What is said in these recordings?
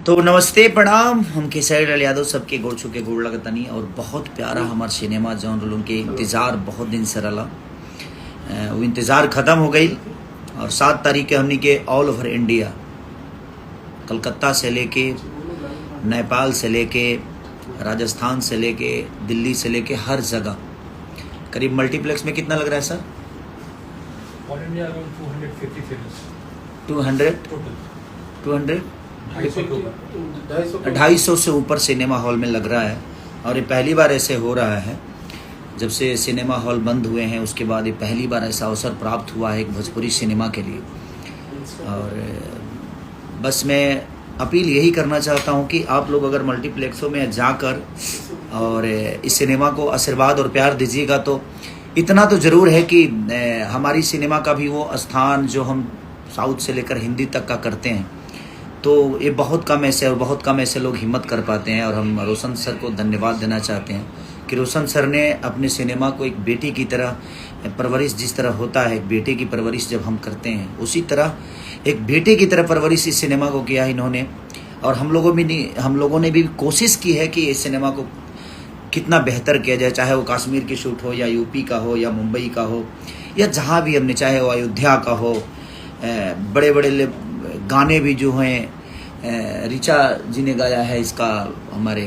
तो नमस्ते प्रणाम हम केसरी लाल यादव सबके गोड़ छू के गोड़ लगतनी और बहुत प्यारा हमार सिनेमा जौन लोगन के इंतज़ार बहुत दिन से रहा वो इंतज़ार ख़त्म हो गई और 7 तारीख के हमनी के ऑल ओवर इंडिया कलकत्ता से लेके नेपाल से लेके राजस्थान से लेके दिल्ली से लेके हर जगह करीब मल्टीप्लेक्स में कितना लग रहा है sir? All India around 250 films 200 total. 200 250 250 से ऊपर सिनेमा हॉल में लग रहा है और ये पहली बार ऐसे हो रहा है। जब से सिनेमा हॉल बंद हुए हैं उसके बाद ये पहली बार ऐसा अवसर प्राप्त हुआ है एक भोजपुरी सिनेमा के लिए। और बस मैं अपील यही करना चाहता हूँ कि आप लोग अगर मल्टीप्लेक्सों में जाकर और इस सिनेमा को आशीर्वाद और प्यार दीजिएगा तो इतना तो ज़रूर है कि हमारी सिनेमा का भी वो स्थान जो हम साउथ से लेकर हिंदी तक का करते हैं तो ये बहुत कम ऐसे लोग हिम्मत कर पाते हैं। और हम रोशन सर को धन्यवाद देना चाहते हैं कि रोशन सर ने अपने सिनेमा को एक बेटी की तरह परवरिश, जिस तरह होता है एक बेटे की परवरिश जब हम करते हैं उसी तरह एक बेटे की तरह परवरिश इस सिनेमा को किया इन्होंने। और हम लोगों ने भी कोशिश की है कि इस सिनेमा को कितना बेहतर किया जाए, चाहे वो कश्मीर की शूट हो या यूपी का हो या मुंबई का हो या जहाँ भी हमने, चाहे वो अयोध्या का हो। बड़े बड़े गाने भी जो हैं ऋचा जी ने गाया है इसका, हमारे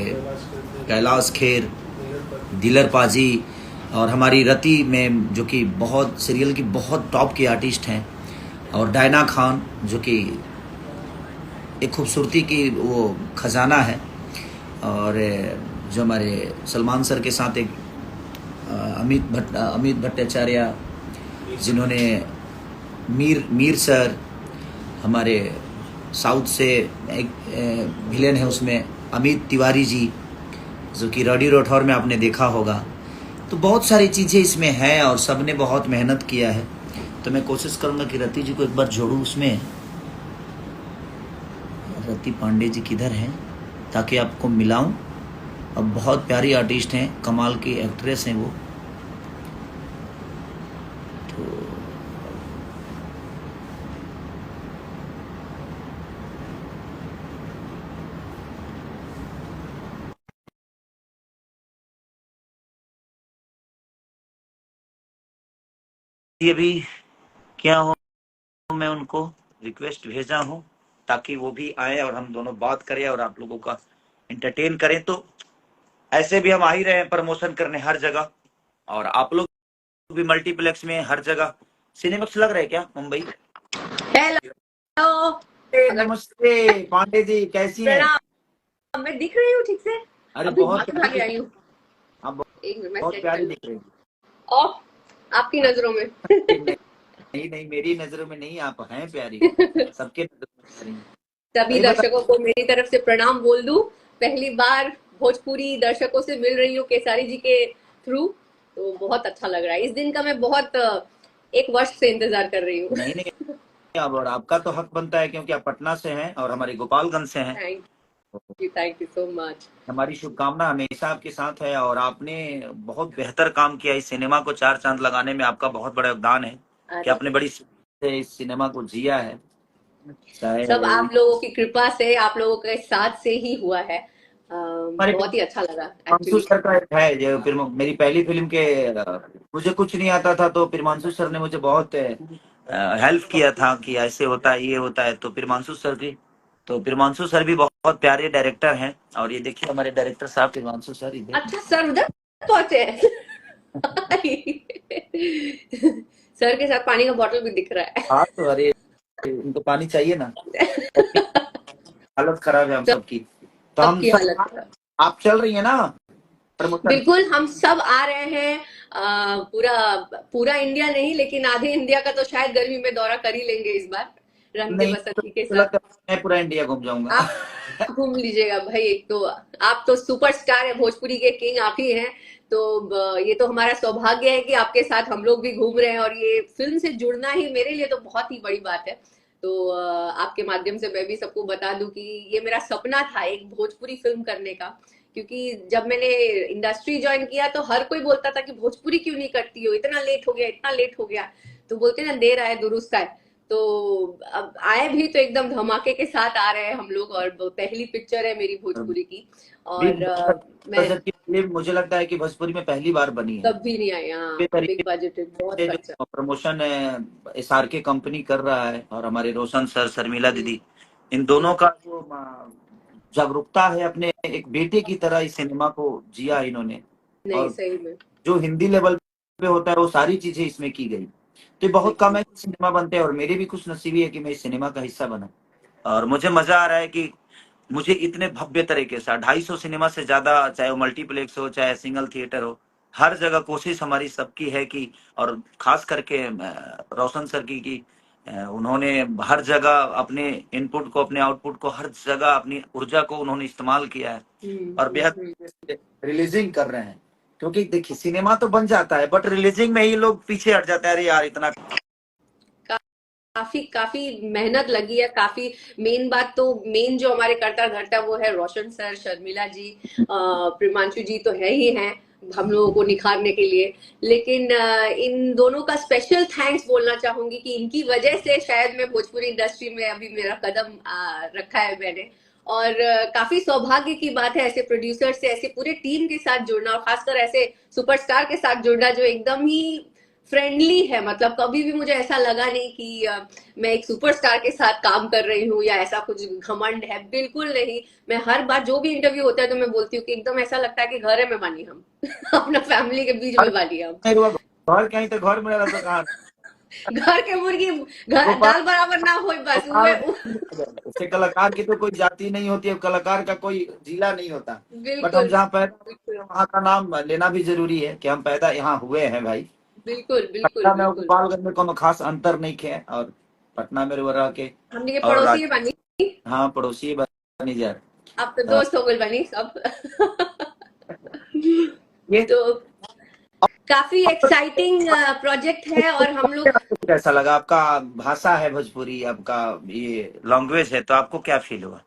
कैलाश खेर, दिलर पाजी और हमारी रति में जो कि बहुत सीरियल की बहुत टॉप की आर्टिस्ट हैं, और डायना खान जो कि एक खूबसूरती की वो खजाना है। और जो हमारे सलमान सर के साथ एक अमित भट्टाचार्य जिन्होंने मीर सर, हमारे साउथ से एक विलेन है उसमें अमित तिवारी जी जो कि रॉडी राठौर में आपने देखा होगा। तो बहुत सारी चीज़ें इसमें हैं और सब ने बहुत मेहनत किया है। तो मैं कोशिश करूँगा कि रति जी को एक बार जोड़ूँ उसमें। रति पांडे जी किधर हैं ताकि आपको मिलाऊं। अब बहुत प्यारी आर्टिस्ट हैं, कमाल की एक्ट्रेस हैं वो। तो ये भी क्या हो, मैं उनको रिक्वेस्ट भेजा हूं ताकि वो भी आए और हम दोनों बात करें और आप लोगों का एंटरटेन करें। तो ऐसे भी हम आ ही रहे हैं प्रमोशन करने हर जगह, और आप लोग भी मल्टीप्लेक्स में हर जगह सिनेमैक्स लग रहा है क्या मुंबई? हेलो, नमस्ते पांडे जी, कैसी हैं? प्रणाम। मैं दिख रही हूँ ठीक से? अरे अभी बहुत भाग के आई हूँ। आप एक मिनट मैं बहुत चेक प्यारी कर दिख रही हैं। ऑफ आपकी नजरों में। नहीं, मेरी नजरों में नहीं, आप हैं प्यारी, सबके नजरों में प्यारी हैं। सभी सही बता, दर्शकों को मेरी तरफ से प्रणाम बोल दूं। पहली बार भोजपुरी दर्शकों से मिल रही हूँ केसारी जी के थ्रू, तो बहुत अच्छा लग रहा है। इस दिन का मैं बहुत 1 वर्ष से इंतजार कर रही हूँ। नहीं नहीं, अब और आपका तो हक बनता है क्योंकि आप पटना से हैं और हमारी गोपालगंज से हैं। Thank you so much. हमारी शुभकामना हमेशा आपके साथ है और आपने बहुत बेहतर काम किया। इस सिनेमा को 4 चांद लगाने में आपका बहुत बड़ा योगदान है कि आपने बड़ी से इस सिनेमा को जिया है। सब आप लोगों की कृपा से, आप लोगों के साथ से ही हुआ है। हमारे बहुत ही अच्छा लगा प्रिमांशु एक्चुअली। सर का एक है जो फिर मेरी पहली फिल्म के मुझे कुछ नहीं आता था तो प्रिमांशु सर ने मुझे बहुत हेल्प किया था कि ऐसे होता है ये होता है। तो प्रिमांशु सर भी बहुत प्यारे डायरेक्टर हैं। और ये देखिए हमारे डायरेक्टर साहब प्रिमांशु सर इधर। अच्छा, सर उधर पहुंचे हैं। सर के साथ पानी का बोतल भी दिख रहा है। हाँ तो अरे उनको पानी चाहिए ना, हालत खराब है हम सबकी। तो हम सबकी हालत सब, खराब। आप चल रही है ना प्रमोशन? बिल्कुल, हम सब आ रहे हैं। पूरा पूरा इंडिया नहीं, लेकिन आधे इंडिया का तो शायद गर्मी में दौरा कर ही लेंगे इस बार, रंग दे नहीं तो बसंती के मुझे साथ। लगता है मैं पूरा इंडिया घूम जाऊंगा। आप घूम लीजिएगा भाई। एक तो आप तो सुपरस्टार है, भोजपुरी के किंग आप ही हैं। तो ये तो हमारा सौभाग्य है कि आपके साथ हम लोग भी घूम रहे हैं, और ये फिल्म से जुड़ना ही मेरे लिए तो बहुत ही बड़ी बात है। तो आपके माध्यम से मैं भी सबको बता दूं कि ये मेरा सपना था एक भोजपुरी फिल्म करने का। क्योंकि जब मैंने इंडस्ट्री ज्वाइन किया तो हर कोई बोलता था कि भोजपुरी क्यों नहीं करती हो, इतना लेट हो गया, इतना लेट हो गया। तो बोलते ना, देर आए दुरुस्त आए। तो अब आए भी तो एकदम धमाके के साथ आ रहे हैं हम लोग, और वो पहली पिक्चर है मेरी भोजपुरी की। बिग और मैं बजट की फिल्म मुझे लगता है कि भोजपुरी में पहली बार बनी है। कभी नहीं आई, हाँ ये बिग तरीके बजटेड, बहुत से खर्चा। जो प्रमोशन है SRK कंपनी कर रहा है, और हमारे रोशन सर, शर्मिला हम्म, दीदी, इन दोनों का जो जागरूकता है, अपने एक बेटे की तरह इस सिनेमा को जिया इन्होंने। नहीं और सही में। जो हिंदी लेवल पे होता है वो सारी चीजें इसमें की गई। तो ये बहुत कम बिल्कुल। है कि सिनेमा बनते हैं, और मेरी भी खुश नसीबी है कि मैं इस सिनेमा का हिस्सा बना। और मुझे मजा आ रहा है कि मुझे इतने भव्य तरीके से 250 सिनेमा से ज्यादा, चाहे वो मल्टीप्लेक्स हो चाहे सिंगल थिएटर हो, हर जगह कोशिश हमारी सबकी है कि, और खास करके रोशन सर की कि उन्होंने हर जगह अपने इनपुट को, अपने आउटपुट को, हर जगह अपनी ऊर्जा को उन्होंने इस्तेमाल किया है, और हम्म। बेहद रिलीजिंग कर रहे हैं। क्योंकि देखिए सिनेमा तो बन जाता है, बट रिलीजिंग में ही लोग पीछे हट जाते हैं, अरे यार इतना। काफी काफी मेहनत लगी है, काफी। मेन बात तो, मेन जो हमारे करता धरता वो है रोशन सर, शर्मिला जी, प्रिमांशु जी तो है ही हैं हम लोगों को निखारने के लिए। लेकिन इन दोनों का स्पेशल थैंक्स बोलना चाहूंगी कि इनकी वजह से शायद मैं भोजपुरी इंडस्ट्री में अभी मेरा कदम रखा है मैंने। और काफी सौभाग्य की बात है ऐसे प्रोड्यूसर से, ऐसे पूरे टीम के साथ जुड़ना, और खासकर ऐसे सुपरस्टार के साथ जुड़ना जो एकदम ही फ्रेंडली है। मतलब कभी भी मुझे ऐसा लगा नहीं कि मैं एक सुपरस्टार के साथ काम कर रही हूँ या ऐसा कुछ घमंड है, बिल्कुल नहीं। मैं हर बार जो भी इंटरव्यू होता है तो मैं बोलती हूँ कि एकदम ऐसा लगता है कि घर है में बानी हम अपना फैमिली के बीच में बानी हम। घर कहीं तो घर में रहता कहाँ। घर के मुर्गी घर गोपाल दाल बराबर ना हो, बस गोपाल उहे उससे कलाकार की तो कोई जाति नहीं होती है, कलाकार का कोई जिला नहीं होता। बट हम बिल्कुल जहाँ पैदा हुए बिल्कुल हैं, वहाँ का नाम लेना भी जरूरी है कि हम पैदा यहाँ हुए हैं भाई। बिल्कुल बिल्कुल पटना में और बिल्कुल। गोपालगंज में कोनो खास अंतर नहीं है, और पटना में रह के, हमने ये और पड़ोसी बनी, हाँ पड़ोसी बनी जा अब तो दोस्त हो गए बनी सब ये। तो काफी एक्साइटिंग प्रोजेक्ट है, और हम लोग। आपको कैसा लगा? आपका भाषा है भोजपुरी, आपका ये लैंग्वेज है, तो आपको क्या फील हुआ?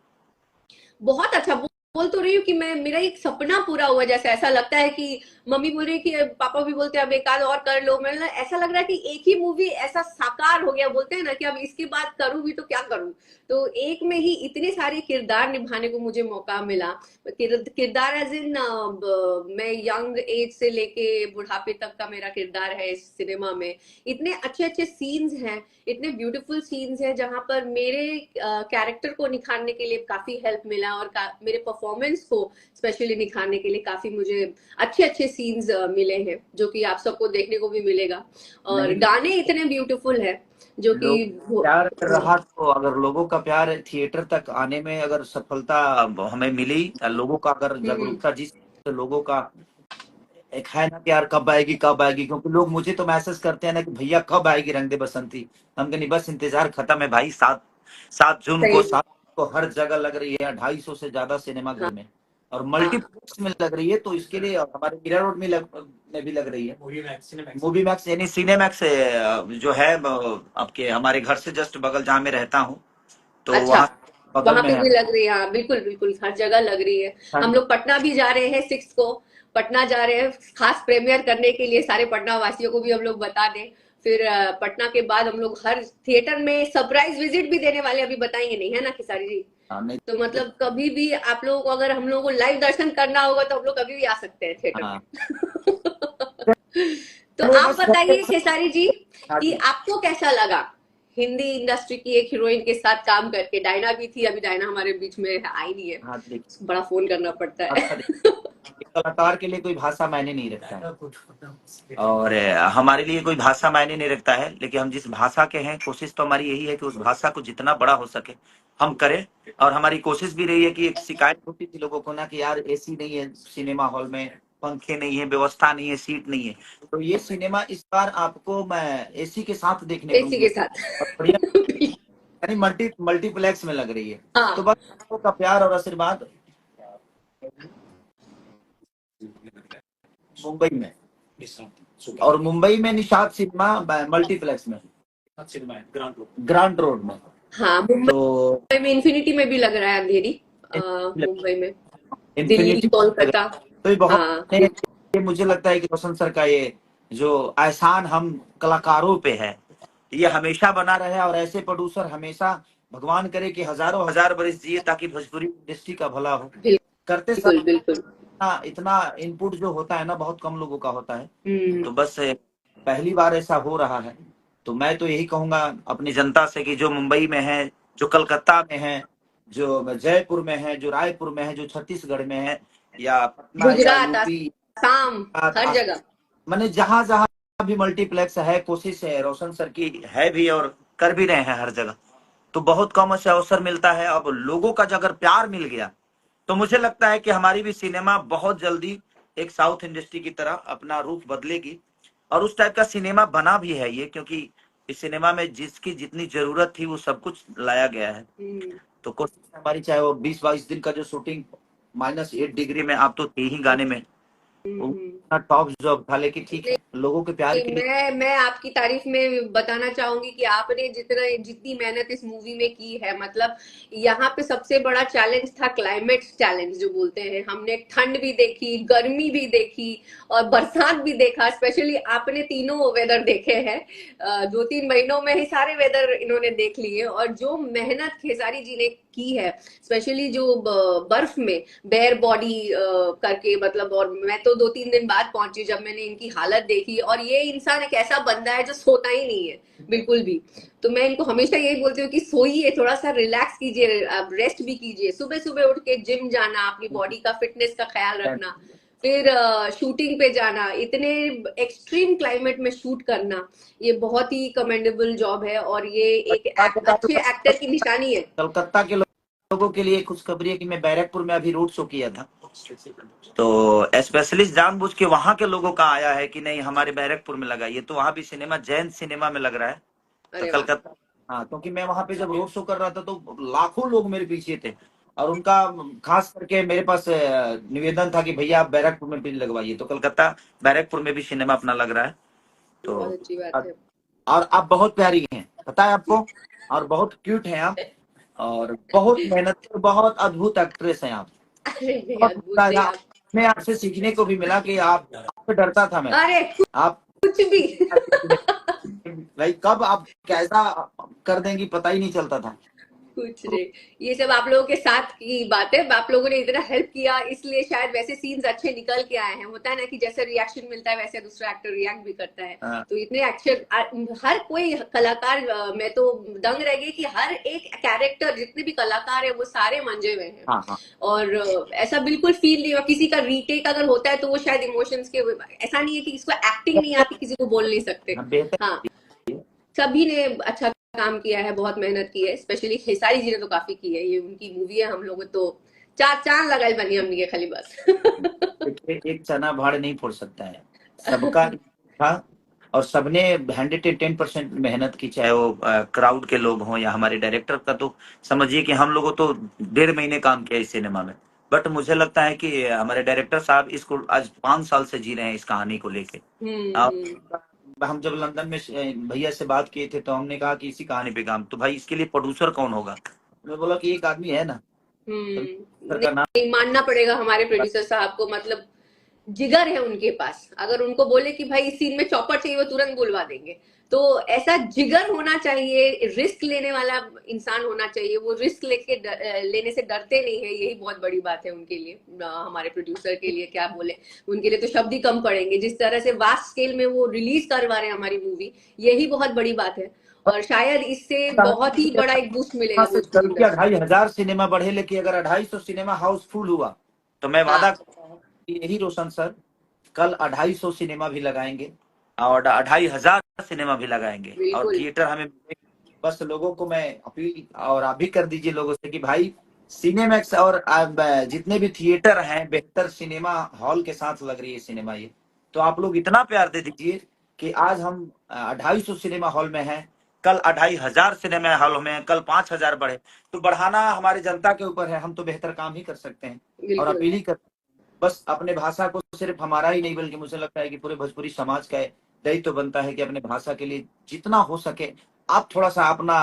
बहुत अच्छा। बोल तो रही हूँ कि मैं, मेरा एक सपना पूरा हुआ जैसे, ऐसा लगता है कि मम्मी बोल रही है कि पापा भी बोलते हैं अब एक आध और कर लो, मैं ऐसा लग रहा है कि एक ही मूवी ऐसा साकार हो गया, बोलते हैं ना कि अब इसके बाद करूँ भी तो क्या करूँ। तो एक में ही इतने सारे किरदार निभाने को मुझे मौका मिला। किरदार एज इन, मैं यंग एज से लेके बुढ़ापे तक का मेरा किरदार है इस सिनेमा में। इतने अच्छे अच्छे सीन्स हैं, इतने ब्यूटीफुल सीन्स हैं जहां पर मेरे कैरेक्टर को निखारने के लिए काफी हेल्प मिला, और मेरे परफॉर्मेंस को स्पेशली निखारने के लिए काफी मुझे अच्छे अच्छे सीन्स मिले हैं, जो कि आप सबको देखने को भी मिलेगा। और नहीं, गाने इतने ब्यूटीफुल है जो कि लोग प्यार कर रहा, तो अगर लोगों का प्यार थिएटर तक आने में अगर सफलता हमें मिली, लोगों का अगर हम्म, जागरूकता, जिस लोगों का एक है ना प्यार, कब आएगी कब आएगी, क्योंकि लोग मुझे तो मैसेज करते हैं ना कि भैया कब आएगी रंग दे बसंती। हम कहनी बस इंतजार खत्म है भाई। 7 जून को, सही। 7 को हर जगह लग रही है, 250 से ज्यादा सिनेमा घर हाँ में, और हाँ मल्टीप्लेक्स में लग रही है। तो इसके लिए हमारे मीरा रोड में भी लग रही है, मूवी मैक्स यानी सिनेमैक्स जो है आपके हमारे घर से जस्ट बगल जहाँ मैं रहता हूँ, तो अच्छा, वहाँ बगल वहां में पे है। भी लग रही है, हाँ बिल्कुल बिल्कुल, हर जगह लग रही है। हम लोग पटना भी जा रहे हैं 6 को, पटना जा रहे हैं खास प्रीमियर करने के लिए, सारे पटना वासियों को भी हम लोग बता दें। फिर पटना के बाद हम लोग हर थिएटर में सरप्राइज विजिट भी देने वाले, अभी बताएंगे नहीं, है ना खेसारी जी? हाँ, नहीं तो मतलब कभी भी आप लोगों को अगर हम लोगों को लाइव दर्शन करना होगा तो हम लोग कभी भी आ सकते हैं थिएटर हाँ, में तो चलिए आप बस बताइए खेसारी जी हाँ कि जी। आपको कैसा लगा हिंदी इंडस्ट्री की एक हीरोइन के साथ काम करके? डायना भी थी, अभी डायना हमारे बीच में आई नहीं है, हाँ देखिए, उसको बड़ा फोन करना पड़ता है अच्छा देखिए, कलाकार के लिए कोई भाषा मायने नहीं रखता है, और हमारे लिए कोई भाषा मायने नहीं रखता है, लेकिन हम जिस भाषा के हैं, कोशिश तो हमारी यही है कि उस भाषा को जितना बड़ा हो सके हम करें। और हमारी कोशिश भी रही है कि, एक शिकायत होती थी लोगों को ना कि यार एसी नहीं है सिनेमा हॉल में, पंखे नहीं है, व्यवस्था नहीं है, सीट नहीं है। तो ये सिनेमा इस बार आपको मैं एसी के साथ देखने को एसी के मिलेगा, साथ और बढ़िया, यानी मल्टीप्लेक्स में लग रही है। तो हाँ बस आपका प्यार और आशीर्वाद। मुंबई में, और मुंबई में निषाद सिनेमा मल्टीप्लेक्स में, ग्रांट रोड में। हाँ, तो मुंबई में इन्फिनिटी में भी लग रहा है अंधेरी, मुंबई में, दिल्ली, इन्फिनिटी, कोलकाता। तो ये बहुत, हाँ ये मुझे लगता है कि रोशन सर का ये जो एहसान हम कलाकारों पे है, ये हमेशा बना रहे और ऐसे प्रोड्यूसर हमेशा भगवान करे कि हजारों हजार बरस जिए ताकि भोजपुरी इंडस्ट्री का भला हो। करते बिल्कुल समय बिल्कुल। इतना इनपुट जो होता है ना बहुत कम लोगों का होता है। हम्म। तो बस पहली बार ऐसा हो रहा है। तो मैं तो यही कहूंगा अपनी जनता से कि जो मुंबई में है, जो कलकत्ता में है, जो जयपुर में है, जो रायपुर में है, जो छत्तीसगढ़ में है, या पटना या गुजरात, यूपी, आसाम, हर जगह। मैंने जहां जहां भी मल्टीप्लेक्स है, कोशिश है रोशन सर की है भी और कर भी रहे हैं हर जगह। तो बहुत कम से अवसर मिलता है। अब लोगों का जो अगर प्यार मिल गया तो मुझे लगता है कि हमारी भी सिनेमा बहुत जल्दी एक साउथ इंडस्ट्री की तरह अपना रूप बदलेगी। और उस टाइप का सिनेमा बना भी है ये, क्योंकि इस सिनेमा में जिसकी जितनी जरूरत थी वो सब कुछ लाया गया है। तो कोशिश हमारी, चाहे वो 20-22 दिन का जो शूटिंग -8 डिग्री में आप तो थे ही गाने में, टॉप जॉब था, लेकिन ठीक है लोगों के प्यार के लिए। मैं आपकी तारीफ में बताना चाहूंगी कि आपने जितनी मेहनत इस मूवी में की है, मतलब यहाँ पे सबसे बड़ा चैलेंज था क्लाइमेट चैलेंज जो बोलते हैं। हमने ठंड भी देखी, गर्मी भी देखी और बरसात भी देखा। स्पेशली आपने तीनों वेदर देखे हैं। 2-3 महीनों में ही सारे वेदर इन्होंने देख लिए। और जो मेहनत खेसारी जी ने की है, स्पेशली जो बर्फ में बेयर बॉडी करके, मतलब, और मैं तो 2-3 दिन बाद पहुंची जब मैंने इनकी हालत देखी। और ये इंसान एक ऐसा बंदा है जो सोता ही नहीं है बिल्कुल भी। तो मैं इनको हमेशा यही बोलती हूँ कि सोइए, थोड़ा सा रिलैक्स कीजिए, रेस्ट भी कीजिए, सुबह सुबह उठ के जिम जाना, अपनी बॉडी का फिटनेस का ख्याल रखना, फिर शूटिंग पे जाना, इतने एक्सट्रीम क्लाइमेट में शूट करना, ये बहुत ही कमेंडेबल जॉब है। और ये एक अच्छे एक्टर की निशानी है। कलकत्ता के लोगों के लिए खुशखबरी है कि मैं बैरकपुर में अभी रोड शो किया था। तो स्पेशलिस्ट जानबूझ के वहां के लोगों का आया है कि नहीं हमारे बैरकपुर में लगाइए। तो वहां भी सिनेमा जैन सिनेमा में लग रहा है। तो अरे वाह। कलकत्ता, हाँ, क्योंकि मैं वहां पे जब रोड शो कर रहा था तो लाखों लोग मेरे पीछे थे। और उनका खास करके मेरे पास निवेदन था कि भैया आप बैरकपुर में भी लगवाइए। तो कलकत्ता बैरकपुर में भी सिनेमा अपना लग रहा है। तो बहुत अच्छी बात है। और आप बहुत प्यारी हैं, पता है आपको, और बहुत क्यूट हैं आप, और बहुत मेहनती, बहुत अद्भुत एक्ट्रेस हैं आप। अरे नहीं, बहुत अद्भुत मजा नहीं आया। आप। मैं आपसे सीखने को भी मिला कि आपसे डरता था मैं। अरे आप कुछ भी। भाई कब आप कैसा कर देंगी पता ही नहीं चलता था। कुछ नहीं, ये सब आप लोगों के साथ की बात है। आप लोगों ने इतना हेल्प किया, इसलिए शायद वैसे सीन्स अच्छे निकल के आए हैं। होता है ना कि जैसे रिएक्शन मिलता है वैसे दूसरा एक्टर रिएक्ट भी करता है। हाँ, तो इतने एक्शन, हर कोई कलाकार, मैं तो दंग रह गई कि हर एक कैरेक्टर, जितने भी कलाकार है वो सारे मंजे हुए हैं। हाँ, हाँ, और ऐसा बिल्कुल फील नहीं हुआ। किसी का रीटेक अगर होता है तो वो शायद इमोशंस के, ऐसा नहीं है कि किसी को एक्टिंग नहीं आती, किसी को बोल नहीं सकते। हाँ, बेहतर। हाँ, सभी ने अच्छा काम किया है, बहुत मेहनत की है। स्पेशली खेसारी जी ने तो काफी की है। ये उनकी मूवी है, हम लोग तो चार चांद लगाई बनी हमने के खाली बस। एक चना भाड़ नहीं फोड़ सकता है, सबका था। और सबने 110% मेहनत की, चाहे वो क्राउड के लोग हों या हमारे डायरेक्टर का। तो समझिए कि हम लोगों तो 1.5 महीने काम किया इस सिनेमा में। बट मुझे लगता है कि हमारे डायरेक्टर साहब इसको आज 5 साल से जी रहे हैं इस कहानी को लेके। हम्म। हम जब लंदन में भैया से बात किए थे तो हमने कहा कि इसी कहानी पे काम, तो भाई इसके लिए प्रोड्यूसर कौन होगा। मैं बोला कि एक आदमी है ना, प्रोड्यूसर का नाम। नहीं, मानना पड़ेगा हमारे प्रोड्यूसर साहब को। मतलब जिगर है उनके पास। अगर उनको बोले कि भाई इस सीन में चॉपर चाहिए, वो तुरंत बुलवा देंगे। तो ऐसा जिगर होना चाहिए, रिस्क लेने वाला इंसान होना चाहिए। वो रिस्क लेने से डरते नहीं है। यही बहुत बड़ी बात है उनके लिए, हमारे प्रोड्यूसर के लिए क्या बोले। उनके लिए तो शब्द ही कम पड़ेंगे। जिस तरह से वास्ट स्केल में वो रिलीज करवा रहे हैं हमारी मूवी, यही बहुत बड़ी बात है। और शायद इससे बहुत ही बड़ा एक बूस्ट मिलेगा से भोजपुरी चल के इंडस्ट्री 2,500 सिनेमा बढ़े, लेकिन अगर 250 सिनेमा हाउस फुल हुआ तो मैं को। हाँ, वादा करता हूँ कि यही रोशन सर कल 250 सिनेमा भी लगाएंगे और 2,500 सिनेमा भी लगाएंगे और बिल्कुल। थिएटर हमें मिलेंगे। बस लोगों को मैं अपील, और आप भी कर दीजिए लोगों से कि भाई सिनेमैक्स और जितने भी थिएटर हैं बेहतर सिनेमा हॉल के साथ लग रही है सिनेमा ये। तो आप लोग इतना प्यार दे दीजिए कि आज हम 250 सिनेमा हॉल में हैं, कल 2,500 सिनेमा हॉल में हैं, कल 5,000 बढ़े। तो बढ़ाना हमारी जनता के ऊपर है, हम तो बेहतर काम ही कर सकते हैं। और बिल्कुल अपील ही कर, बस अपने भाषा को सिर्फ हमारा ही नहीं बल्कि मुझे लगता है कि पूरे भोजपुरी समाज का दायित्व तो बनता है कि अपने भाषा के लिए जितना हो सके आप थोड़ा सा अपना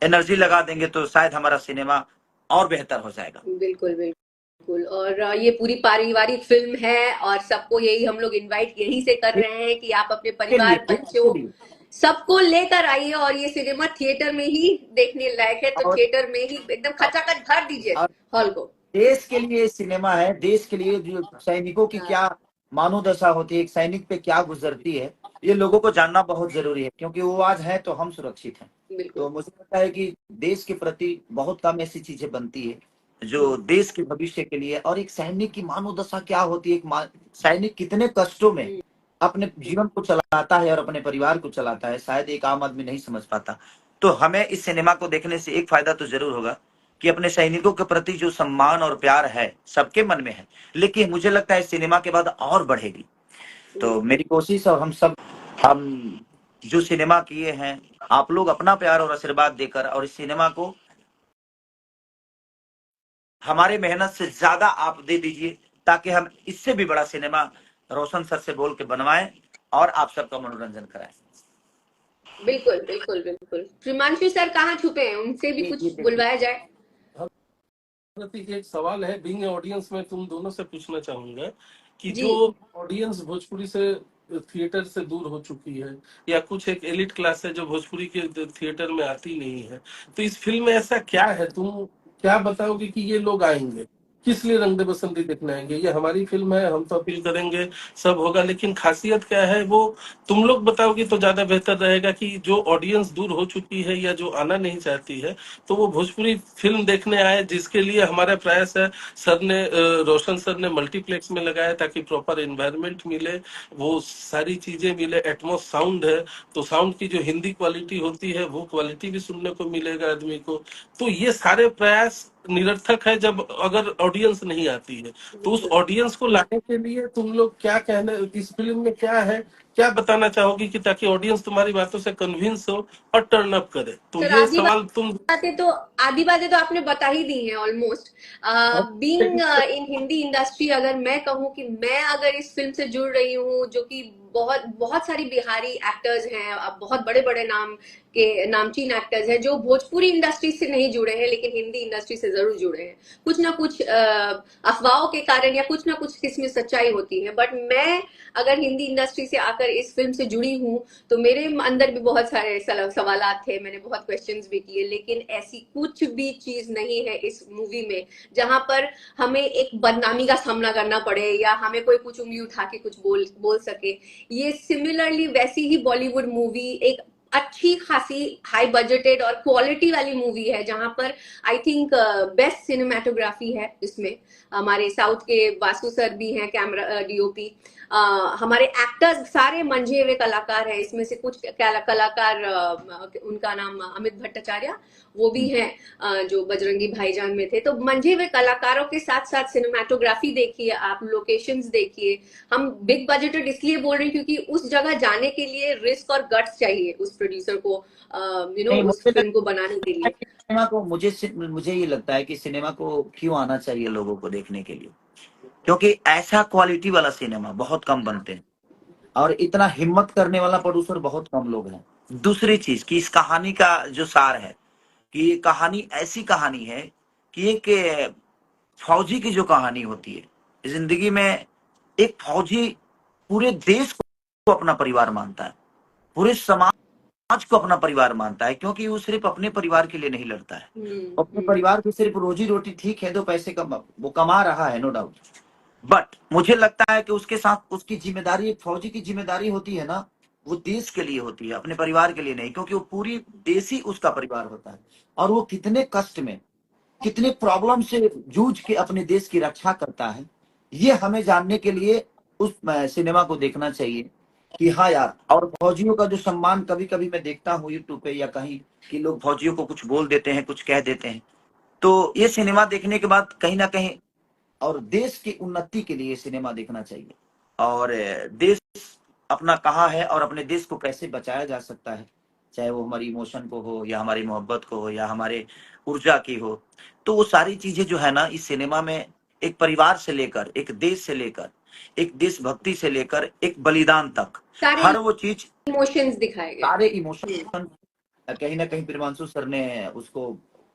एनर्जी लगा देंगे तो शायद हमारा सिनेमा और बेहतर हो जाएगा। बिल्कुल बिल्कुल। और ये पूरी पारिवारिक फिल्म है और सबको यही हम लोग इनवाइट यही से कर रहे हैं कि आप अपने के लिए परिवार, बच्चों, सबको लेकर आइए और ये सिनेमा थिएटर में ही देखने लायक है, तो और थिएटर में ही एकदम खचाखच भर दीजिए और हॉल को। देश के लिए सिनेमा है, देश के लिए जो सैनिकों की हाँ, क्या मानोदशा होती है, एक सैनिक पे क्या गुजरती है, ये लोगों को जानना बहुत जरूरी है, क्योंकि वो आज है तो हम सुरक्षित हैं। बिल्कुल। तो मुझे लगता है कि देश के प्रति बहुत कम ऐसी चीजें बनती है जो देश के भविष्य के लिए, और एक सैनिक की मानोदशा क्या होती है, सैनिक कितने कष्टों में हम्म, अपने जीवन को चलाता है और अपने परिवार को चलाता है, शायद एक आम आदमी नहीं समझ पाता। तो हमें इस सिनेमा को देखने से एक फायदा तो जरूर होगा कि अपने सैनिकों के प्रति जो सम्मान और प्यार है सबके मन में है, लेकिन मुझे लगता है सिनेमा के बाद और बढ़ेगी। तो मेरी कोशिश, और हम जो सिनेमा किए हैं, आप लोग अपना प्यार और आशीर्वाद देकर और इस सिनेमा को हमारे मेहनत से ज्यादा आप दे दीजिए, ताकि हम इससे भी बड़ा सिनेमा रोशन सर से बोल के बनवाएं और आप सबका मनोरंजन कराएं। बिल्कुल बिल्कुल बिल्कुल। प्रिमांशु सर कहाँ छुपे हैं, उनसे भी कुछ बुलवाया जाए। प्रति एक सवाल है, बीइंग ऑडियंस में तुम दोनों से पूछना चाहूंगा कि जी। जो ऑडियंस भोजपुरी से थिएटर से दूर हो चुकी है, या कुछ एक एलिट क्लास है जो भोजपुरी के थिएटर में आती नहीं है, तो इस फिल्म में ऐसा क्या है, तुम क्या बताओगे कि ये लोग आएंगे, किस लिए रंग दे बसंती देखने आएंगे? ये हमारी फिल्म है, हम तो अपील करेंगे, सब होगा, लेकिन खासियत क्या है वो तुम लोग बताओगे तो ज्यादा बेहतर रहेगा, कि जो ऑडियंस दूर हो चुकी है या जो आना नहीं चाहती है, तो वो भोजपुरी फिल्म देखने आए, जिसके लिए हमारा प्रयास है। सर ने रोशन सर ने मल्टीप्लेक्स में लगाया ताकि प्रॉपर एनवायरनमेंट मिले, वो सारी चीजें मिले, एटमॉस साउंड है, तो साउंड की जो हिंदी क्वालिटी होती है वो क्वालिटी भी सुनने को मिलेगा आदमी को। तो ये सारे प्रयास निरर्थक है जब अगर ऑडियंस नहीं आती है। तो उस ऑडियंस को लाने के लिए तुम लोग क्या कहने, इस फिल्म में क्या है, क्या बताना चाहोगी कि ताकि ऑडियंस तुम्हारी बातों से कन्विंस हो और टर्न अप करे? तो सर ये सवाल तुम आधी बातें तो आपने बता ही दी हैं almost. Being in Hindi industry, अगर मैं कहूँ कि मैं अगर इस फिल्म से जुड़ रही हूँ, जो कि बहुत बहुत सारी बिहारी एक्टर्स हैं, अब बहुत बड़े बड़े नाम के नामचीन एक्टर्स हैं जो भोजपुरी इंडस्ट्री से नहीं जुड़े हैं लेकिन हिंदी इंडस्ट्री से जरूर जुड़े हैं, कुछ ना कुछ अफवाहों के कारण या कुछ ना कुछ इसमें सच्चाई होती है। बट मैं अगर हिंदी इंडस्ट्री से आकर इस फिल्म से जुड़ी हूँ, तो मेरे अंदर भी बहुत सारे सवालात थे, मैंने बहुत क्वेश्चंस भी किए, लेकिन ऐसी कुछ भी चीज नहीं है इस मूवी में जहां पर हमें एक बदनामी का सामना करना पड़े या हमें कोई कुछ उंगली उठा के कुछ बोल सके। ये सिमिलरली वैसी ही बॉलीवुड मूवी, एक अच्छी खासी हाई बजटेड और क्वालिटी वाली मूवी है, जहां पर आई थिंक बेस्ट सिनेमाटोग्राफी है इसमें। हमारे साउथ के वासु सर भी हैं, कैमरा डीओपी। हमारे एक्टर्स सारे मंझे हुए कलाकार हैं, इसमें से कुछ कलाकार उनका नाम अमित भट्टाचार्य वो भी हैं, जो बजरंगी भाईजान में थे। तो मंझे हुए कलाकारों के साथ साथ सिनेमाटोग्राफी देखिए, आप लोकेशंस देखिए। हम बिग बजटेड इसलिए बोल रहे हैं क्योंकि उस जगह जाने के लिए रिस्क और गट्स चाहिए उस प्रोड्यूसर को, नहीं, उस मुझे फिल्म को बनाने के लगता है लिए। कि सिनेमा को मुझे ये लगता है कि सिनेमा को क्यों आना चाहिए लोगों को देखने के लिए, क्योंकि ऐसा क्वालिटी वाला सिनेमा बहुत कम बनते हैं और इतना हिम्मत करने वाला प्रोड्यूसर बहुत कम लोग हैं। दूसरी चीज कि इस कहानी का जो सार है, कि ये कहानी ऐसी कहानी है कि एक फौजी की जो कहानी होती है जिंदगी में, एक फौजी पूरे देश को अपना परिवार मानता है, पूरे समाज को अपना परिवार मानता है, क्योंकि वो सिर्फ अपने परिवार के लिए नहीं लड़ता है। अपने परिवार की सिर्फ रोजी रोटी, ठीक है, दो पैसे वो कमा रहा है, नो डाउट, बट मुझे लगता है कि उसके साथ उसकी जिम्मेदारी, एक फौजी की जिम्मेदारी होती है ना, वो देश के लिए होती है, अपने परिवार के लिए नहीं, क्योंकि वो पूरी देश ही उसका परिवार होता है। और वो कितने कष्ट में, कितने प्रॉब्लम से जूझ के अपने देश की रक्षा करता है, ये हमें जानने के लिए उस सिनेमा को देखना चाहिए। कि हाँ यार, और फौजियों का जो सम्मान कभी कभी मैं देखता हूँ यूट्यूब पे या कहीं, कि लोग फौजियों को कुछ बोल देते हैं, कुछ कह देते हैं, तो ये सिनेमा देखने के बाद कहीं ना कहीं, और देश की उन्नति के लिए सिनेमा देखना चाहिए, और देश अपना कहाँ है और अपने देश को कैसे बचाया जा सकता है, चाहे वो हमारी इमोशन को हो या हमारी मोहब्बत को हो या हमारे ऊर्जा की हो। तो वो सारी चीजें जो है ना, इस सिनेमा में एक परिवार से लेकर, एक देश से लेकर, एक देशभक्ति से लेकर एक बलिदान तक, सारे हर वो चीज, इमोशंस दिखाए गए। सारे इमोशन कहीं ना कहीं प्रियांशु सर ने उसको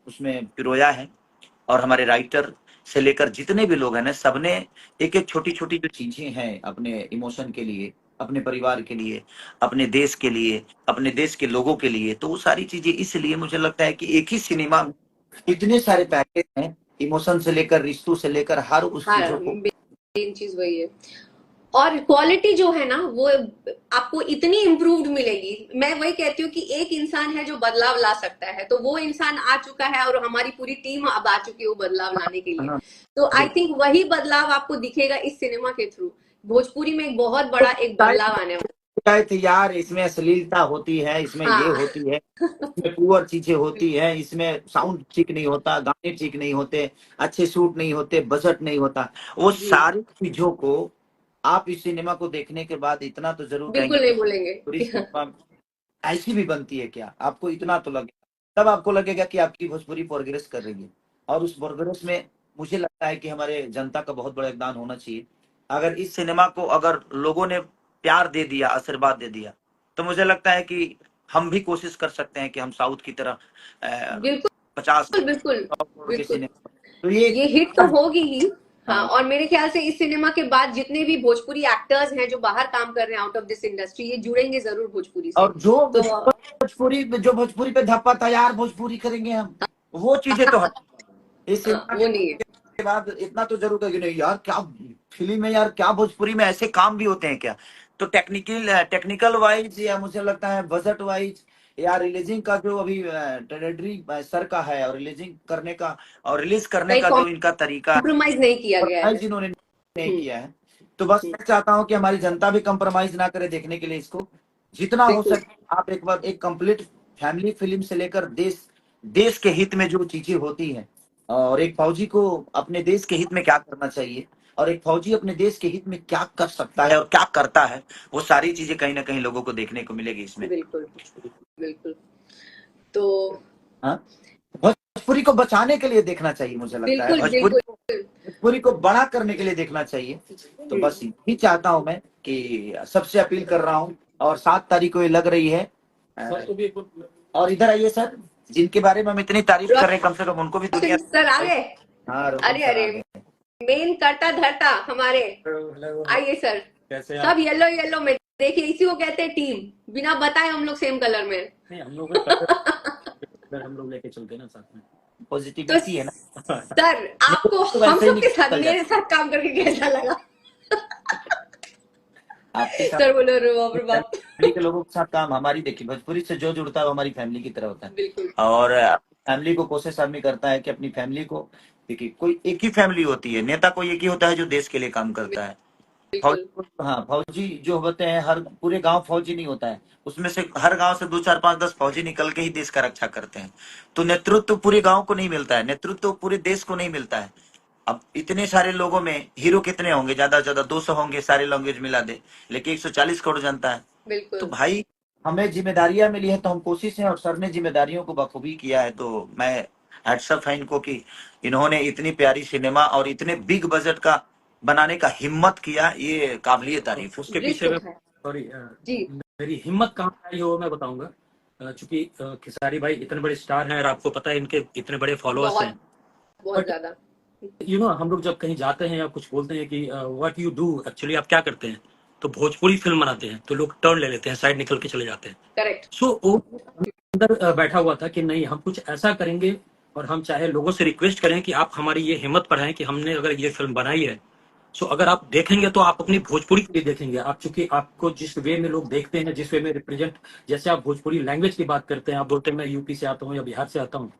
उसमें पिरोया है। और हमारे राइटर से लेकर जितने भी लोग हैं ना, सबने एक एक छोटी छोटी जो चीजें हैं अपने इमोशन के लिए अपने परिवार के लिए, अपने देश के लिए, अपने देश के लोगों के लिए। तो वो सारी चीजें इसलिए मुझे लगता है कि एक ही सिनेमा में इतने सारे पैकेज हैं, इमोशन से लेकर, रिश्तों से लेकर, हर उस हाँ, चीजों को। मेन चीज वही है। और क्वालिटी जो है ना वो आपको इतनी इम्प्रूव्ड मिलेगी। मैं वही कहती हूँ कि एक इंसान है जो बदलाव ला सकता है, तो वो इंसान आ चुका है और हमारी पूरी टीम अब आ चुकी है वो बदलाव लाने के लिए। हाँ, तो आई थिंक वही बदलाव आपको दिखेगा इस सिनेमा के थ्रू। भोजपुरी में एक बहुत बड़ा एक बदलाव आने वाला शायद यार इसमें अश्लीलता होती है, इसमें है। ये हाँ होती है, इसमें पुअर चीजें होती है, इसमें साउंड ठीक नहीं होता, गाने ठीक नहीं होते, अच्छे शूट नहीं होते, बजट नहीं होता। वो जी, सारी चीजों को आप इस सिनेमा को देखने के बाद इतना तो जरूर कहेंगे बिल्कुल नहीं कि बोलेंगे। पूरी सिनेमा ऐसी भी बनती है क्या, आपको इतना तो लगेगा। तब आपको लगेगा कि आपकी भोजपुरी प्रोग्रेस कर रही है। और उस प्रोग्रेस में मुझे लगता है कि हमारे जनता का बहुत बड़ा योगदान होना चाहिए। अगर इस सिनेमा को अगर लोगों ने प्यार दे दिया, आशीर्वाद दे दिया, तो मुझे लगता है कि हम भी कोशिश कर सकते हैं कि हम साउथ की तरह बिल्कुल 50 बिल्कुल करोड़ के बिल्कुल, सिनेमा। तो ये ये हिट तो होगी ही। हाँ, हाँ, और मेरे ख्याल से इस सिनेमा के बाद जितने भी भोजपुरी एक्टर्स हैं जो बाहर काम कर रहे हैं आउट ऑफ दिस इंडस्ट्री, ये जुड़ेंगे जरूर भोजपुरी से। और जो तो भोजपुरी पे धप्पा तैयार भोजपुरी करेंगे हम, वो चीजें तो हट। इस सिनेमा वो नहीं है। के बाद इतना तो जरूर है कि नहीं यार, क्या फिल्म है यार, क्या भोजपुरी में ऐसे काम भी होते हैं क्या। तो टेक्निकल वाइज, या मुझे लगता है बजट वाइज, या रिलीजिंग का जो अभी टेरिटरी सर का है, और रिलीजिंग करने का और रिलीज करने कहीं का जो इनका तरीका कॉम्प्रोमाइज नहीं किया गया है, है। जिन्होंने नहीं हम्म, किया है। तो बस मैं चाहता हूँ कि हमारी जनता भी कंप्रोमाइज ना करे देखने के लिए इसको। जितना हो बिल्कुल सके आप एक बार एक कंप्लीट फैमिली फिल्म से लेकर देश देश के हित में जो चीजें होती हैं, और एक फौजी को अपने देश के हित में क्या करना चाहिए, और एक फौजी अपने देश के हित में क्या कर सकता है और क्या करता है, वो सारी चीजें कहीं ना कहीं लोगों को देखने को मिलेगी इसमें। बिल्कुल बिल्कुल। तो हाँ, भोजपुरी को बचाने के लिए देखना चाहिए, मुझे लगता है बिल्कुल भोजपुरी बिल्कुल। भोजपुरी को बड़ा करने के लिए देखना चाहिए। तो बस यही चाहता हूं मैं कि सबसे अपील कर रहा हूं। और 7 तारीख को ये लग रही है। सर तो भी एक बार- और इधर आइए सर, जिनके बारे में हम इतनी तारीफ कर रहे हैं, कम से कम उनको भी दुनिया। रोशन सर आ गए। हाँ, रोशन अरे सर आ अरे, गए। मेन करता धरता हमारे। आइए सर। कैसे सब येलो येलो में, देखिए इसी को कहते हैं टीम, बिना बताए हम लोग सेम कलर में। नहीं, हम लोग हम लोग लेके चलते हैं ना साथ में। तो पॉजिटिविटी है ना। सर आपको तो हम वैसे ही सब के साथ, निकल मेरे जाता साथ काम करके कैसा लगा? आपके साथ। सर बोलो रे बाप रे बाप। फैमिली के लोगों के साथ काम, हमारी देखिए भोजपुरी से जो जुड़ता है वो हमारी फैमिली की तरह होता है। बिल्कुल और फैमिली को कोशिश आदमी करता है कि अपनी फैमिली को, देखिए कोई एक ही फैमिली होती है, नेता कोई एक ही होता है जो देश के लिए काम करता है। बिल्कुल फौजी, हाँ, फौजी जो होते हैं, हर पूरे गांव फौजी नहीं होता है, उसमें से हर गांव से 2 4 5 10 फौजी निकल के ही देश का रक्षा करते हैं। तो नेतृत्व पूरे गांव को नहीं मिलता है, नेतृत्व पूरे देश को नहीं मिलता है। अब इतने सारे लोगों में हीरो कितने होंगे, ज्यादा से ज्यादा 200 होंगे, सारे लैंग्वेज मिला दे, लेकिन 140 करोड़ जनता है। तो बिल्कुल भाई हमें जिम्मेदारियां मिली है, तो हम कोशिश है, और सर ने जिम्मेदारियों को बखूबी किया है। तो मैं हैट्स ऑफ है इनको कि इन्होंने इतनी प्यारी सिनेमा और इतने बिग बजट का बनाने का हिम्मत किया, ये काबिलिय तारीफ है। उसके पीछे में बिल्कुल है सॉरी जी। मेरी हिम्मत कहाँ आई हो मैं बताऊंगा। चूंकि खेसारी भाई इतने बड़े स्टार हैं और आपको पता है इनके इतने बड़े फॉलोअर्स बहुत हैं। बहुत बट ज्यादा। हम लोग जब कहीं जाते हैं या कुछ बोलते हैं कि व्हाट यू डू एक्चुअली, आप क्या करते हैं, तो भोजपुरी फिल्म बनाते हैं, तो लोग टर्न ले लेते हैं, साइड निकल के चले जाते हैं। करेक्ट। सो वो अंदर बैठा हुआ था कि नहीं, हम कुछ ऐसा करेंगे और हम चाहे लोगों से रिक्वेस्ट करें कि आप हमारी ये हिम्मत बढ़ाएं कि हमने अगर ये फिल्म बनाई है, सो अगर आप देखेंगे तो आप अपनी भोजपुरी के लिए देखेंगे। आप चूंकि आपको जिस वे में लोग देखते हैं, जिस वे में रिप्रेजेंट, जैसे आप भोजपुरी लैंग्वेज की बात करते हैं, आप बोलते हैं मैं यूपी से आता हूँ या बिहार से आता हूँ,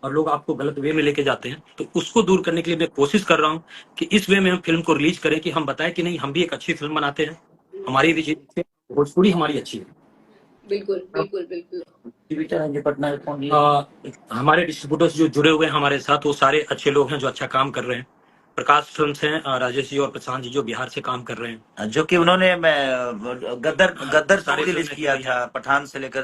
और लोग आपको गलत वे में लेके जाते हैं, तो उसको दूर करने के लिए मैं कोशिश कर रहा हूँ कि इस वे में हम फिल्म को रिलीज करें, कि हम बताएं कि नहीं, हम भी एक अच्छी फिल्म बनाते हैं, हमारी भी भोजपुरी हमारी अच्छी है। बिल्कुल बिल्कुल बिल्कुल। हमारे डिस्ट्रीब्यूटर्स जो जुड़े हुए हैं हमारे साथ, वो सारे अच्छे लोग हैं जो अच्छा काम कर रहे हैं। प्रकाश फिल्म्स हैं, राजेश जी और प्रशांत जी जो बिहार से काम कर रहे हैं, जो कि उन्होंने गदर गदर सारी रिलीज फिल्में किया की था, पठान से लेकर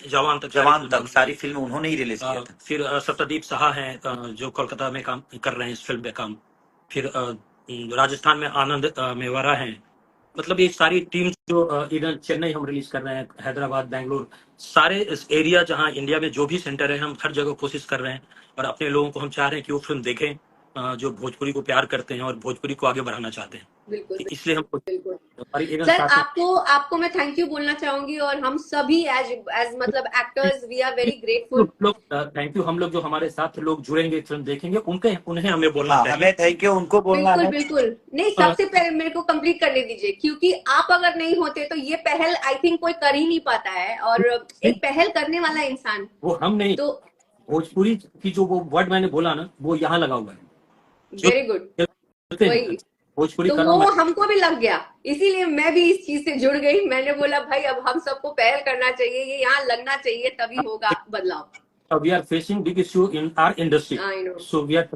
जवान तक सारी फिल्म उन्होंने ही रिलीज किया था। फिर सप्तदीप साहा हैं जो कोलकाता में काम कर रहे हैं इस फिल्म पे काम। फिर राजस्थान में आनंद मेवाड़ा हैं। मतलब ये सारी टीम जो इधर चेन्नई हम रिलीज कर रहे हैं, हैदराबाद, बैंगलोर, सारे इस एरिया जहां इंडिया में जो भी सेंटर है, हम हर जगह कोशिश कर रहे हैं। और अपने लोगों को हम चाह रहे हैं कि वो फिल्म देखें जो भोजपुरी को प्यार करते हैं और भोजपुरी को आगे बढ़ाना चाहते हैं। बिल्कुल इसलिए हम बिल्कुल हमारी इवन सर, स्टार्ट आपको आपको मैं थैंक यू बोलना चाहूंगी, और हम सभी एज एज मतलब actors we are very grateful. लोग थैंक यू, हम लोग जो हमारे साथ लोग जुड़ेंगे फिल्म देखेंगे उनके उन्हें हमें बोलना हाँ, चाहिए। हमें थैंक यू उनको बोलना बिल्कुल है। बिल्कुल नहीं, सबसे पहले मेरे को कंप्लीट करने दीजिए, क्योंकि आप अगर नहीं होते तो ये पहल आई थिंक कोई कर ही नहीं पाता है, और एक पहल करने वाला इंसान वो हम नहीं, तो भोजपुरी की जो वो वर्ड मैंने बोला ना, वो यहाँ लगा हुआ है। जो वेरी गुड। बोलते हैं वही भोजपुरी तो कर रहा वो हूँ मैं। हमको भी लग गया, इसीलिए मैं भी इस चीज से जुड़ गई। मैंने बोला भाई अब हम सबको पहल करना चाहिए, ये यहाँ लगना चाहिए, तभी होगा बदलाव। We are facing big issue in our industry, I know. So we are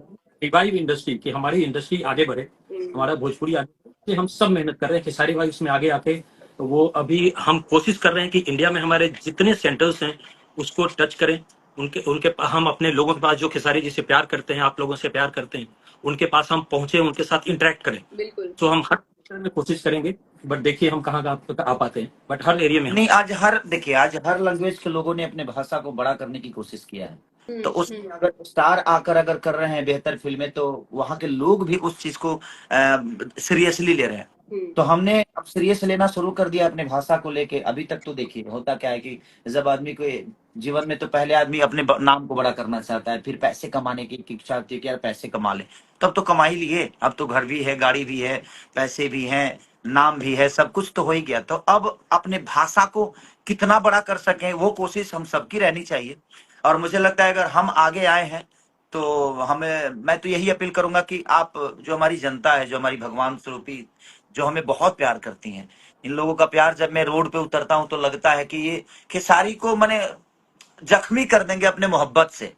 revive industry कि हमारी इंडस्ट्री आगे बढ़े, हमारा भोजपुरी आगे बढ़े। हम सब मेहनत कर रहे हैं, खेसारी भाई उसमें आगे आके, तो वो अभी हम कोशिश कर रहे हैं कि इंडिया में हमारे जितने सेंटर्स हैं उसको टच करें, उनके उनके हम अपने लोगों के पास जो खेसारी जी से प्यार करते हैं, आप लोगों से प्यार करते हैं, उनके पास हम पहुंचे, उनके साथ इंटरेक्ट करें। बिल्कुल तो हम हर सेक्टर में कोशिश करेंगे, बट देखिए हम कहाँ आ पाते हैं, बट हर एरिया में हम नहीं, देखिए आज हर लैंग्वेज के लोगों ने अपने भाषा को बड़ा करने की कोशिश किया है। तो उसमें अगर स्टार आकर अगर कर रहे हैं बेहतर फिल्में, तो वहाँ के लोग भी उस चीज को सीरियसली ले रहे हैं। तो हमने अब सीरियस लेना शुरू कर दिया अपने भाषा को लेके। अभी तक तो देखिए होता क्या है कि जब आदमी को जीवन में, तो पहले आदमी अपने नाम को बड़ा करना चाहता है, फिर पैसे कमाने की इच्छा होती है कि यार पैसे कमा ले। तब तो कमा ही लिए, अब तो घर भी है, गाड़ी भी है, पैसे भी हैं, नाम भी है, सब कुछ तो हो ही गया। तो अब अपने भाषा को कितना बड़ा कर सकें, वो कोशिश हम सबकी रहनी चाहिए। और मुझे लगता है अगर हम आगे आए हैं तो मैं तो यही अपील करूंगा कि आप, जो हमारी जनता है, जो हमारी भगवान स्वरूपी, जो हमें बहुत प्यार करती हैं, इन लोगों का प्यार जब मैं रोड पे उतरता हूं तो लगता है कि ये खेसारी को मैंने जख्मी कर देंगे अपने मोहब्बत से,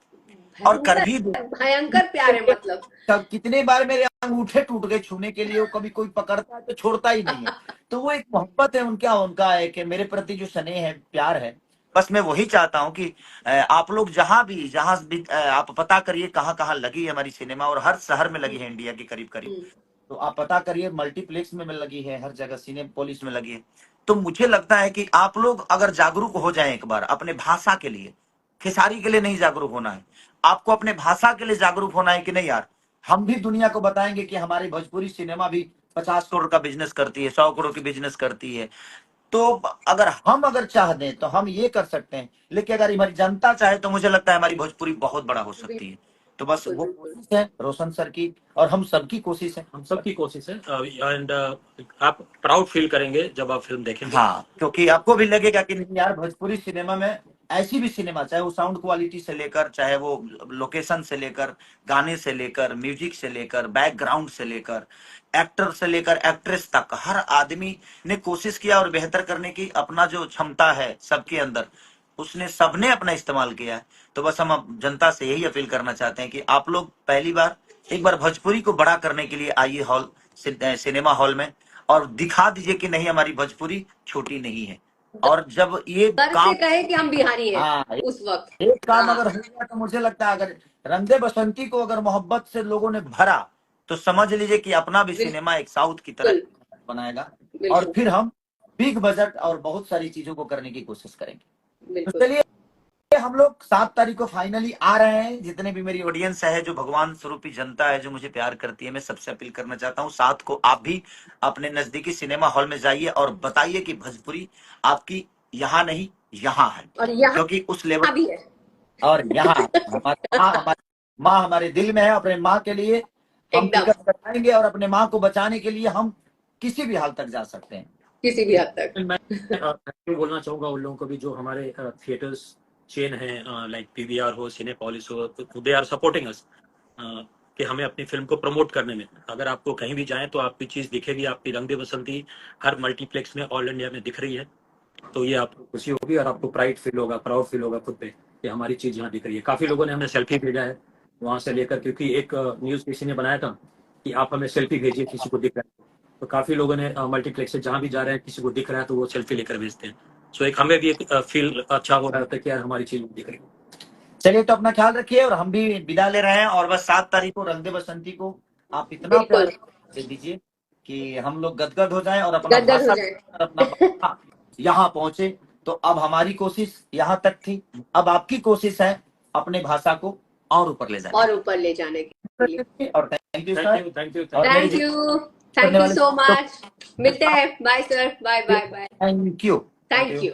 और कर भी दे। भयंकर प्यार है मतलब। तब कितने बार मेरे अंगूठे टूट गए छूने के लिए, वो कभी कोई पकड़ता है तो छोड़ता ही नहीं है। तो वो एक मोहब्बत है उनका है कि मेरे प्रति जो स्नेह है, प्यार है। बस मैं वही चाहता हूँ कि आप लोग जहां भी आप पता करिए कहाँ कहाँ लगी है हमारी सिनेमा, और हर शहर में लगी है इंडिया के करीब करीब। तो आप पता करिए, मल्टीप्लेक्स में लगी है, हर जगह सिनेपोलिस में लगी है। तो मुझे लगता है कि आप लोग अगर जागरूक हो जाएं एक बार अपने भाषा के लिए, खेसारी के लिए नहीं जागरूक होना है, आपको अपने भाषा के लिए जागरूक होना है कि नहीं यार, हम भी दुनिया को बताएंगे कि हमारी भोजपुरी सिनेमा भी 50 करोड़ का बिजनेस करती है, 100 करोड़ की बिजनेस करती है। तो अगर चाह दें तो हम ये कर सकते हैं, लेकिन अगर हमारी जनता चाहे तो मुझे लगता है हमारी भोजपुरी बहुत बड़ा हो सकती है। तो बस वो कोशिश है रोशन सर की, और हम सबकी कोशिश है, हम सबकी कोशिश है। एंड आप प्राउड फील करेंगे जब आप फिल्म देखेंगे। हाँ, क्योंकि आपको भी लगेगा कि नहीं यार, भोजपुरी सिनेमा में ऐसी भी सिनेमा, चाहे वो साउंड क्वालिटी से लेकर, चाहे वो लोकेशन से लेकर, गाने से लेकर, म्यूजिक से लेकर, बैकग्राउंड से लेकर, एक्टर से लेकर एक्ट्रेस तक, हर आदमी ने कोशिश किया और बेहतर करने की अपना जो क्षमता है सबके अंदर, उसने सबने अपना इस्तेमाल किया है। तो बस हम जनता से यही अपील करना चाहते हैं कि आप लोग पहली बार एक बार भोजपुरी को बड़ा करने के लिए आइए सिनेमा हॉल में, और दिखा दीजिए कि नहीं, हमारी भोजपुरी छोटी नहीं है। और जब ये सर काम, से कहे कि हम बिहारी हैं हाँ, उस वक्त। एक काम हाँ। अगर हो गया तो मुझे लगता है अगर रंदे बसंती को अगर मोहब्बत से लोगों ने भरा, तो समझ लीजिए कि अपना भी सिनेमा एक साउथ की तरह बनाएगा, और फिर हम बिग बजट और बहुत सारी चीजों को करने की कोशिश करेंगे। तो चलिए, हम लोग 7 तारीख को फाइनली आ रहे हैं। जितने भी मेरी ऑडियंस है, जो भगवान स्वरूपी जनता है, जो मुझे प्यार करती है, मैं सबसे अपील करना चाहता हूँ 7 को आप भी अपने नजदीकी सिनेमा हॉल में जाइए और बताइए कि भोजपुरी आपकी यहाँ नहीं, यहाँ है, और यहाँ क्योंकि उस लेवल भी है। और यहाँ हमारी माँ हमारे दिल में है। अपने माँ के लिए हम टिकट कटाएंगे, और अपने माँ को बचाने के लिए हम किसी भी हाल तक जा सकते हैं, किसी भी हद तक। मैं बोलना चाहूंगा उन लोगों को भी जो हमारे थिएटर्स चेन है, लाइक पीवीआर हो, सिनेपोलिस हो, दे आर सपोर्टिंग अस कि हमें अपनी फिल्म को प्रमोट करने में। अगर आपको कहीं भी जाएं तो आपकी चीज दिखेगी, आपकी रंग दे बसंती हर मल्टीप्लेक्स में ऑल इंडिया में दिख रही है। तो ये आपको खुशी होगी और आपको प्राइड फील होगा, प्राउड फील होगा खुद पे कि हमारी चीज यहाँ दिख रही है। काफी लोगों ने हमें सेल्फी भेजा है वहां से लेकर, क्योंकि एक न्यूज किसी ने बनाया था कि आप हमें सेल्फी भेजिए किसी को दिख रहा है। तो काफी लोगों ने मल्टीप्लेक्स से जहां भी जा रहे हैं, किसी को दिख रहा है तो वो सेल्फी लेकर भेजते हैं। सो एक हमें भी एक फील अच्छा हो रहा था कि यार हमारी चीज दिख रही है। चलिए, तो अपना ख्याल रखिए, और हम भी विदा ले रहे हैं। और बस 7 तारीख को रंग दे बसंती को आप इतना प्यार दे दीजिए कि हम लोग गदगद हो जाएं, और अपना भाषा और अपना यहाँ पहुंचे। तो अब हमारी कोशिश यहाँ तक थी, अब आपकी कोशिश है अपने भाषा को और ऊपर ले जाने और ऊपर ले जाने के लिए। और thank you sir, thank you. Thank you. Thank करने यू वाले सो मच, मिलते हैं, bye sir, bye bye bye, thank you thank you.